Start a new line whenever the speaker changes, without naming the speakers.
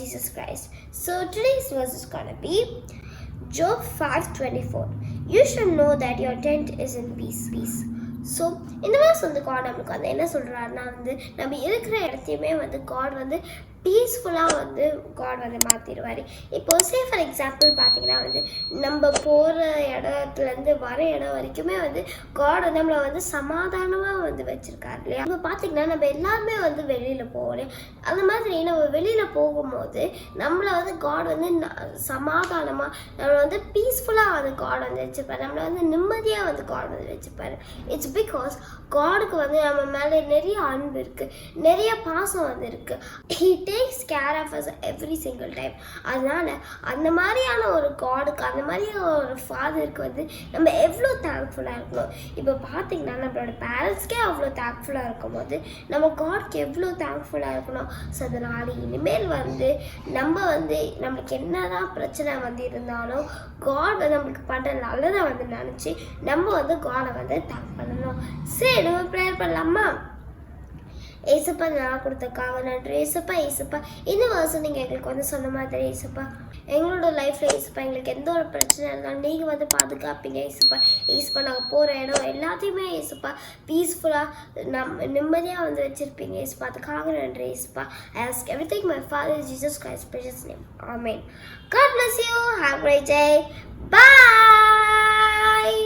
Jesus Christ. So today's verse is gonna be Job 5:24. You should know that your tent is in peace. So இந்த மாதிரி வந்து God நம்மளுக்கு வந்து என்ன சொல்கிறாருன்னா வந்து நம்ம இருக்கிற இடத்தையுமே வந்து காட் வந்து பீஸ்ஃபுல்லாக வந்து காட் வந்து மாற்றிடுவார். இப்போ சே ஃபார் எக்ஸாம்பிள் பார்த்தீங்கன்னா வந்து நம்ம போகிற இடத்துலேருந்து வர இடம் வரைக்குமே வந்து காட் வந்து நம்மளை வந்து சமாதானமாக வந்து வச்சுருக்காரு இல்லையா. இப்போ பார்த்தீங்கன்னா நம்ம எல்லாருமே வந்து வெளியில் போகணும். அந்த மாதிரி நம்ம வெளியில் போகும்போது நம்மளை வந்து காட் வந்து சமாதானமாக நம்மளை வந்து பீஸ்ஃபுல்லாக வந்து காட் வந்து வச்சுருப்பார். நம்மளை வந்து நிம்மதியாக வந்து காட் வந்து வச்சுருப்பார். இட்ஸ் பிகாஸ் காடுக்கு வந்து நம்ம மேலே நிறைய அன்பு இருக்குது, நிறைய பாசம் வந்து இருக்குது. He takes care of us every single time. அதனால் அந்த மாதிரியான ஒரு காடுக்கு, அந்த மாதிரியான ஒரு ஃபாதருக்கு வந்து நம்ம எவ்வளோ தேங்க்ஃபுல்லாக இருக்கணும். இப்போ பார்த்தீங்கன்னா நம்மளோட பேரண்ட்ஸ்க்கே அவ்வளோ தேங்க்ஃபுல்லாக இருக்கும் போது நம்ம காட்க்கு எவ்வளோ தேங்க்ஃபுல்லாக இருக்கணும். ஸோ அதனால் இனிமேல் வந்து நம்ம வந்து நம்மளுக்கு என்ன தான் பிரச்சனை வந்து இருந்தாலும் காட் வந்து நம்மளுக்கு பண்ணுற நல்லதை வந்து நினச்சி நம்ம வந்து காடை வந்து தேங்க் பண்ணணும். சரி, நம்ம ப்ரேயர் பண்ணலாமா? ஏசப்பா, நான் கொடுத்தக்காக நன்றி. ஏசப்பா இந்த வருஷம் நீங்கள் எங்களுக்கு வந்து சொன்ன மாதிரி ஏசப்பா எங்களோட லைஃப்பில் ஏசப்பா எங்களுக்கு எந்த ஒரு பிரச்சனை இருந்தாலும் நீங்கள் வந்து பாதுகாப்பீங்க ஏசப்பா நாங்கள் போகிற இடம் எல்லாத்தையுமே ஏசப்பா பீஸ்ஃபுல்லாக நிம்மதியாக வந்து வச்சுருப்பீங்க ஏசப்பா. அதுக்காக நன்றி ஏசப்பா. I ask everything my Father Jesus Christ's precious name. Amen. God bless you. Have a great day. Bye.